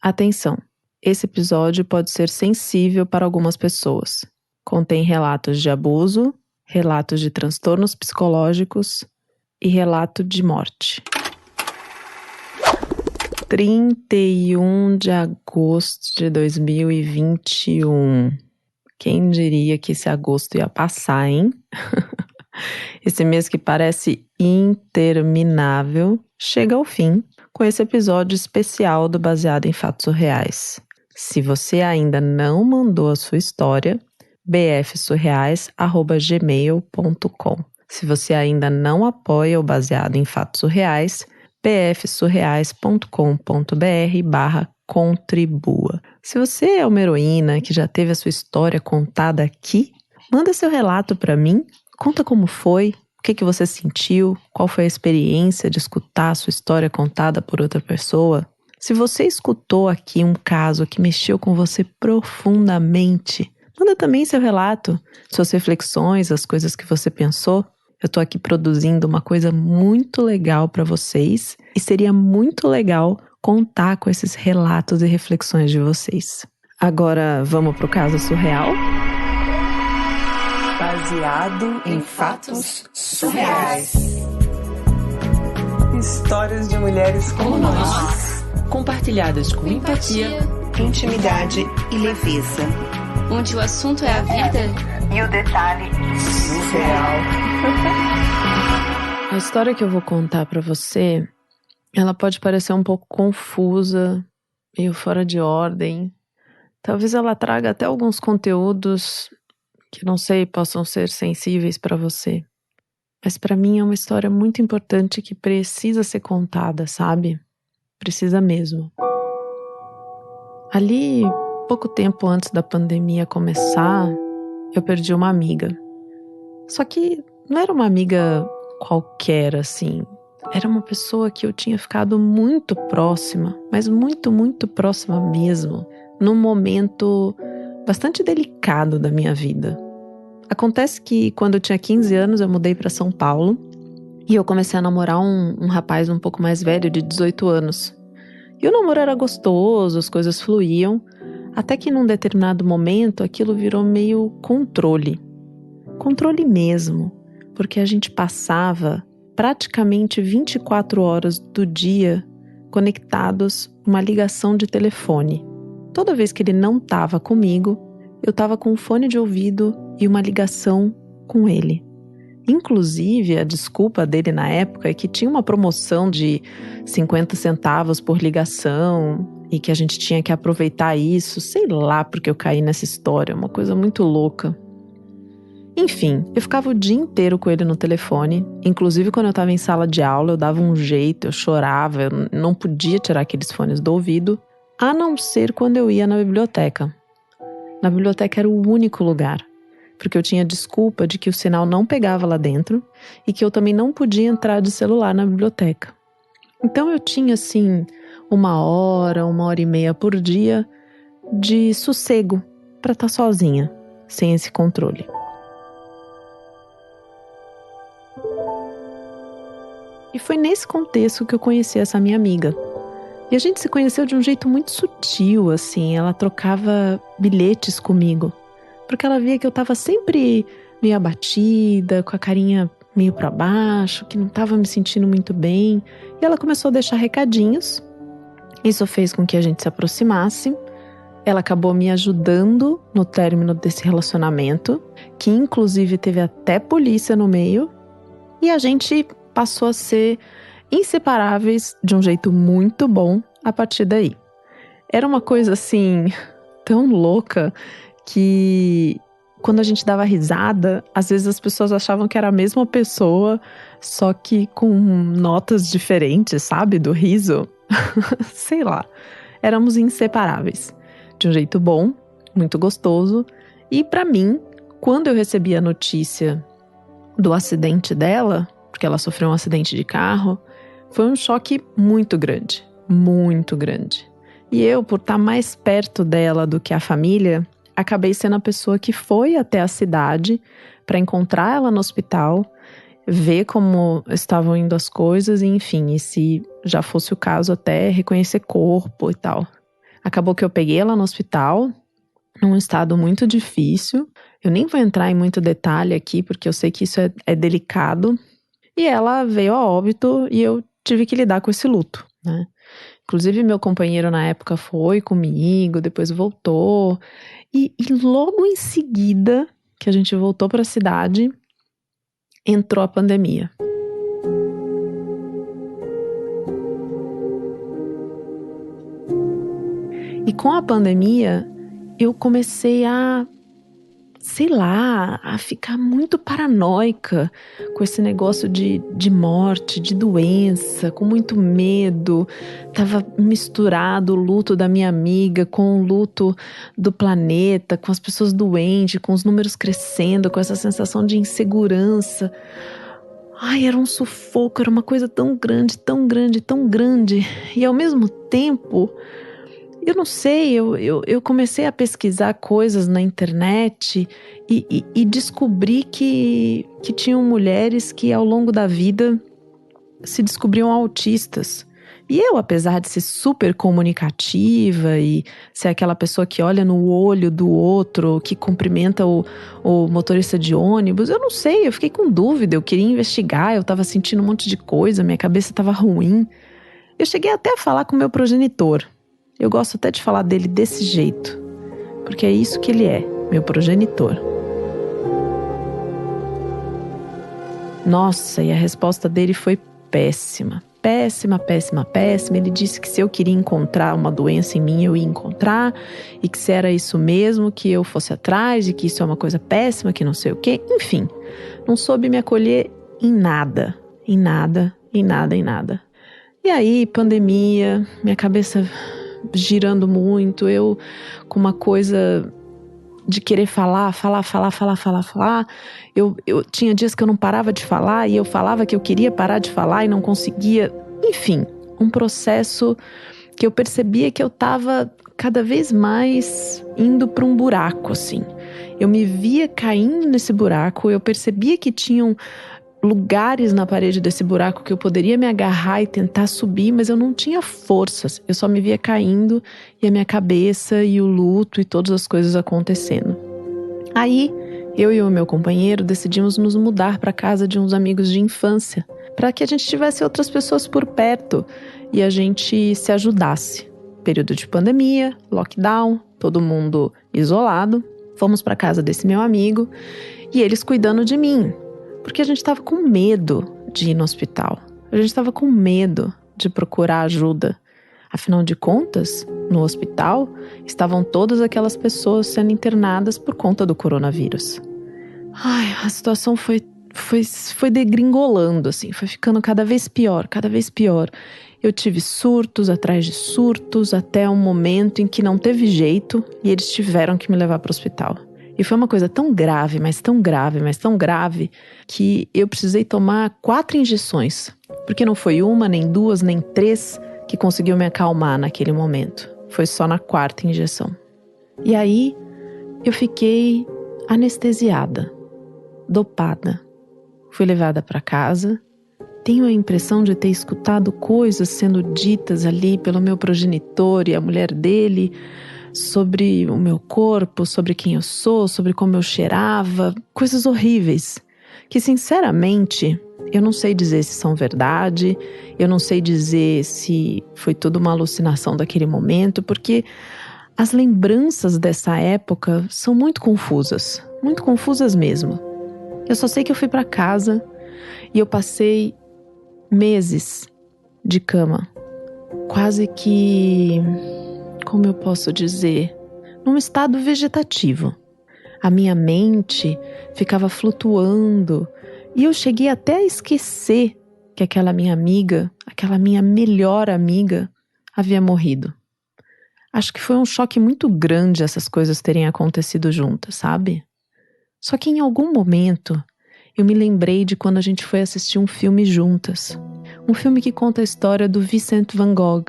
Atenção! Esse episódio pode ser sensível para algumas pessoas. Contém relatos de abuso, relatos de transtornos psicológicos e relato de morte. 31 de agosto de 2021. Quem diria que esse agosto ia passar, hein? Esse mês que parece interminável chega ao fim com esse episódio especial do Baseado em Fatos Surreais. Se você ainda não mandou a sua história, bfsurreais@gmail.com. Se você ainda não apoia o Baseado em Fatos Surreais, bfsurreais.com.br/contribua. Se você é uma heroína que já teve a sua história contada aqui, manda seu relato para mim, conta como foi, o que você sentiu, qual foi a experiência de escutar a sua história contada por outra pessoa. Se você escutou aqui um caso que mexeu com você profundamente, manda também seu relato, suas reflexões, as coisas que você pensou. Eu tô aqui produzindo uma coisa muito legal para vocês e seria muito legal contar com esses relatos e reflexões de vocês. Agora, vamos pro caso surreal? Baseado em fatos surreais. Histórias de mulheres como nós, compartilhadas com empatia, intimidade e leveza. Onde o assunto é a vida e o detalhe surreal. A história que eu vou contar pra você, ela pode parecer um pouco confusa, meio fora de ordem. Talvez ela traga até alguns conteúdos que, não sei, possam ser sensíveis pra você. Mas pra mim é uma história muito importante que precisa ser contada, sabe? Precisa mesmo. Ali, pouco tempo antes da pandemia começar, eu perdi uma amiga. Só que não era uma amiga qualquer, assim. Era uma pessoa que eu tinha ficado muito próxima, mas muito, muito próxima mesmo, num momento bastante delicado da minha vida. Acontece que quando eu tinha 15 anos eu mudei para São Paulo e eu comecei a namorar um rapaz um pouco mais velho, de 18 anos. E o namoro era gostoso, as coisas fluíam, até que num determinado momento aquilo virou meio controle. Controle mesmo, porque a gente passava praticamente 24 horas do dia conectados numa ligação de telefone. Toda vez que ele não estava comigo, eu estava com um fone de ouvido e uma ligação com ele. Inclusive, a desculpa dele na época é que tinha uma promoção de 50 centavos por ligação e que a gente tinha que aproveitar isso. Sei lá porque eu caí nessa história, uma coisa muito louca. Enfim, eu ficava o dia inteiro com ele no telefone. Inclusive, quando eu estava em sala de aula, eu dava um jeito, eu chorava, eu não podia tirar aqueles fones do ouvido, a não ser quando eu ia na biblioteca. Na biblioteca era o único lugar, porque eu tinha desculpa de que o sinal não pegava lá dentro e que eu também não podia entrar de celular na biblioteca. Então eu tinha, assim, 1 hora e meia por dia de sossego para estar sozinha, sem esse controle. E foi nesse contexto que eu conheci essa minha amiga. E a gente se conheceu de um jeito muito sutil, assim. Ela trocava bilhetes comigo, porque ela via que eu tava sempre meio abatida, com a carinha meio pra baixo, que não tava me sentindo muito bem. E ela começou a deixar recadinhos. Isso fez com que a gente se aproximasse. Ela acabou me ajudando no término desse relacionamento, que inclusive teve até polícia no meio. E a gente passou a ser inseparáveis de um jeito muito bom a partir daí. Era uma coisa assim, tão louca, que quando a gente dava risada, às vezes as pessoas achavam que era a mesma pessoa, só que com notas diferentes, sabe, do riso. Sei lá, éramos inseparáveis. De um jeito bom, muito gostoso. E pra mim, quando eu recebi a notícia do acidente dela, porque ela sofreu um acidente de carro, foi um choque muito grande, muito grande. E eu, por estar mais perto dela do que a família, acabei sendo a pessoa que foi até a cidade para encontrar ela no hospital, ver como estavam indo as coisas e, enfim, e se já fosse o caso, até reconhecer corpo e tal. Acabou que eu peguei ela no hospital, num estado muito difícil. Eu nem vou entrar em muito detalhe aqui, porque eu sei que isso é delicado. E ela veio a óbito e eu tive que lidar com esse luto, né? Inclusive, meu companheiro na época foi comigo, depois voltou. E logo em seguida que a gente voltou para a cidade, entrou a pandemia. E com a pandemia, eu comecei a ficar muito paranoica com esse negócio de morte, de doença, com muito medo. Tava misturado o luto da minha amiga com o luto do planeta, com as pessoas doentes, com os números crescendo, com essa sensação de insegurança. Ai, era um sufoco, era uma coisa tão grande, tão grande, tão grande. E ao mesmo tempo, eu não sei, eu comecei a pesquisar coisas na internet e descobri que tinham mulheres que ao longo da vida se descobriam autistas. E eu, apesar de ser super comunicativa e ser aquela pessoa que olha no olho do outro, que cumprimenta o motorista de ônibus, eu não sei, eu fiquei com dúvida, eu queria investigar, eu estava sentindo um monte de coisa, minha cabeça estava ruim. Eu cheguei até a falar com o meu progenitor. Eu gosto até de falar dele desse jeito, porque é isso que ele é, meu progenitor. Nossa, e a resposta dele foi péssima. Péssima, péssima, péssima. Ele disse que se eu queria encontrar uma doença em mim, eu ia encontrar, e que se era isso mesmo, que eu fosse atrás, e que isso é uma coisa péssima, que não sei o quê. Enfim, não soube me acolher em nada, em nada, em nada, em nada. E aí, pandemia, minha cabeça girando muito, eu com uma coisa de querer falar. Eu tinha dias que eu não parava de falar e eu falava que eu queria parar de falar e não conseguia. Enfim, um processo que eu percebia que eu estava cada vez mais indo para um buraco, assim. Eu me via caindo nesse buraco, eu percebia que tinham lugares na parede desse buraco que eu poderia me agarrar e tentar subir, mas eu não tinha forças. Eu só me via caindo e a minha cabeça e o luto e todas as coisas acontecendo. Aí, eu e o meu companheiro decidimos nos mudar para casa de uns amigos de infância, para que a gente tivesse outras pessoas por perto e a gente se ajudasse. Período de pandemia, lockdown, todo mundo isolado. Fomos para casa desse meu amigo e eles cuidando de mim. Porque a gente estava com medo de ir no hospital. A gente estava com medo de procurar ajuda. Afinal de contas, no hospital estavam todas aquelas pessoas sendo internadas por conta do coronavírus. Ai, a situação foi degringolando, assim, foi ficando cada vez pior, cada vez pior. Eu tive surtos atrás de surtos até um momento em que não teve jeito e eles tiveram que me levar para o hospital. E foi uma coisa tão grave, mas tão grave, mas tão grave, que eu precisei tomar 4 injeções. Porque não foi uma, nem 2, nem 3 que conseguiu me acalmar naquele momento. Foi só na 4ª injeção. E aí, eu fiquei anestesiada, dopada. Fui levada para casa. Tenho a impressão de ter escutado coisas sendo ditas ali pelo meu progenitor e a mulher dele, sobre o meu corpo, sobre quem eu sou, sobre como eu cheirava, coisas horríveis, que sinceramente eu não sei dizer se são verdade, eu não sei dizer se foi tudo uma alucinação daquele momento, porque as lembranças dessa época são muito confusas mesmo. Eu só sei que eu fui para casa e eu passei meses de cama, quase que, como eu posso dizer, num estado vegetativo. A minha mente ficava flutuando e eu cheguei até a esquecer que aquela minha amiga, aquela minha melhor amiga, havia morrido. Acho que foi um choque muito grande essas coisas terem acontecido juntas, sabe? Só que em algum momento eu me lembrei de quando a gente foi assistir um filme juntas. Um filme que conta a história do Vincent van Gogh,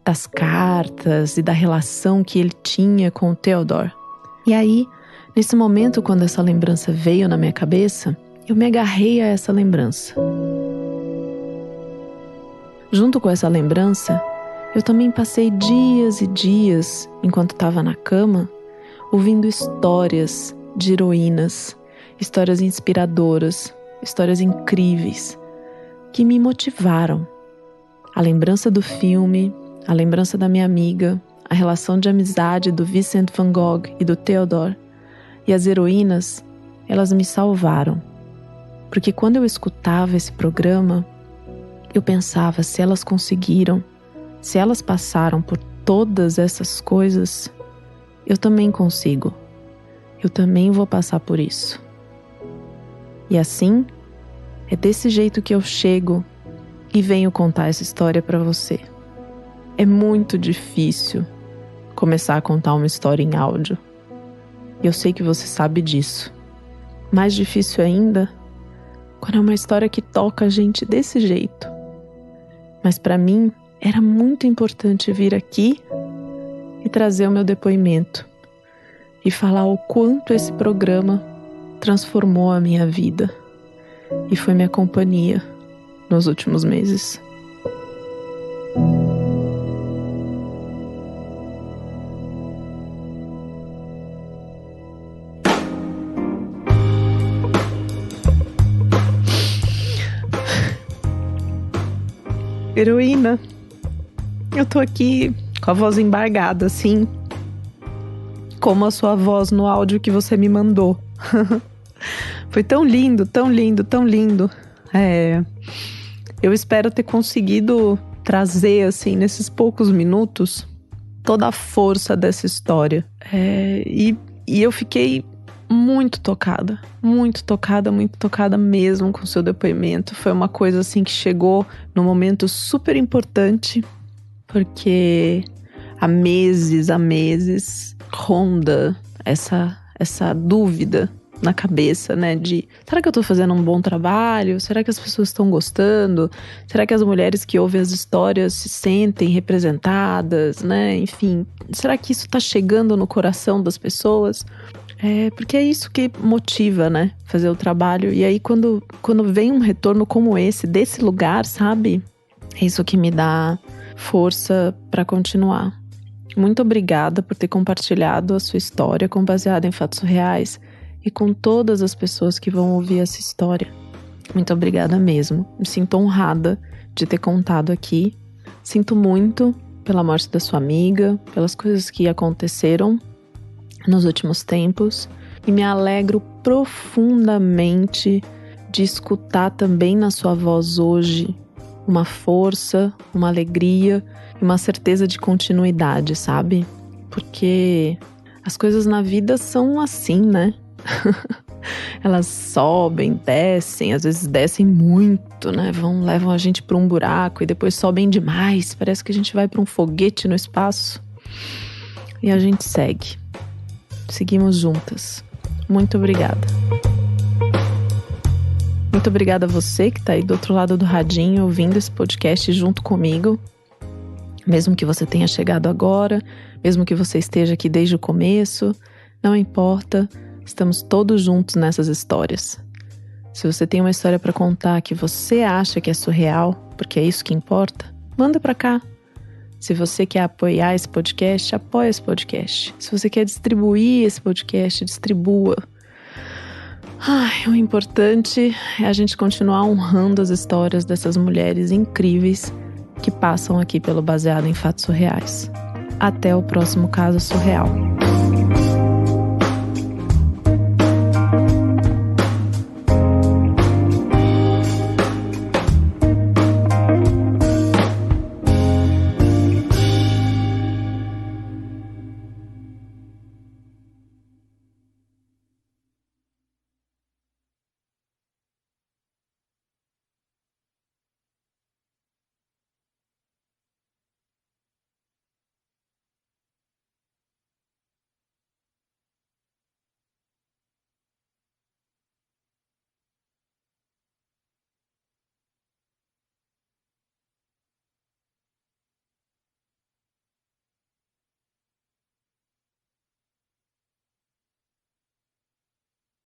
das cartas e da relação que ele tinha com o Theodore. E aí, nesse momento, quando essa lembrança veio na minha cabeça, eu me agarrei a essa lembrança. Junto com essa lembrança, Eu também passei dias e dias, enquanto estava na cama, ouvindo histórias de heroínas, histórias inspiradoras, histórias incríveis, que me motivaram. A lembrança do filme, a lembrança da minha amiga, a relação de amizade do Vincent van Gogh e do Theodore, e as heroínas, elas me salvaram. Porque quando eu escutava esse programa, eu pensava, se elas conseguiram, se elas passaram por todas essas coisas, eu também consigo. Eu também vou passar por isso. E assim, é desse jeito que eu chego e venho contar essa história para você. É muito difícil começar a contar uma história em áudio. E eu sei que você sabe disso. Mais difícil ainda, quando é uma história que toca a gente desse jeito. Mas para mim, era muito importante vir aqui e trazer o meu depoimento e falar o quanto esse programa transformou a minha vida e foi minha companhia nos últimos meses. Heroína, eu tô aqui com a voz embargada, assim, como a sua voz no áudio que você me mandou. Foi tão lindo, tão lindo, tão lindo. Eu espero ter conseguido trazer, assim, nesses poucos minutos, toda a força dessa história. E eu fiquei muito tocada mesmo com o seu depoimento. Foi uma coisa, assim, que chegou num momento super importante, porque há meses ronda essa dúvida na cabeça, né, de será que eu tô fazendo um bom trabalho? Será que as pessoas estão gostando? Será que as mulheres que ouvem as histórias se sentem representadas, né? Enfim, será que isso tá chegando no coração das pessoas? Porque é isso que motiva, né, fazer o trabalho. E aí quando vem um retorno como esse, desse lugar, sabe? É isso que me dá força para continuar. Muito obrigada por ter compartilhado a sua história baseada em fatos reais e com todas as pessoas que vão ouvir essa história. Muito obrigada mesmo. Me sinto honrada de ter contado aqui. Sinto muito pela morte da sua amiga, pelas coisas que aconteceram nos últimos tempos. E me alegro profundamente de escutar também na sua voz hoje uma força, uma alegria e uma certeza de continuidade, sabe? Porque as coisas na vida são assim, né? Elas sobem, descem, às vezes descem muito, né? Levam a gente para um buraco e depois sobem demais. Parece que a gente vai para um foguete no espaço. E a gente segue. Seguimos juntas. Muito obrigada. Muito obrigada a você que está aí do outro lado do radinho ouvindo esse podcast junto comigo. Mesmo que você tenha chegado agora, mesmo que você esteja aqui desde o começo, não importa. Estamos todos juntos nessas histórias. Se você tem uma história para contar que você acha que é surreal, porque é isso que importa, manda para cá. Se você quer apoiar esse podcast, apoia esse podcast. Se você quer distribuir esse podcast, distribua. O importante é a gente continuar honrando as histórias dessas mulheres incríveis que passam aqui pelo Baseado em Fatos Surreais. Até o próximo caso surreal.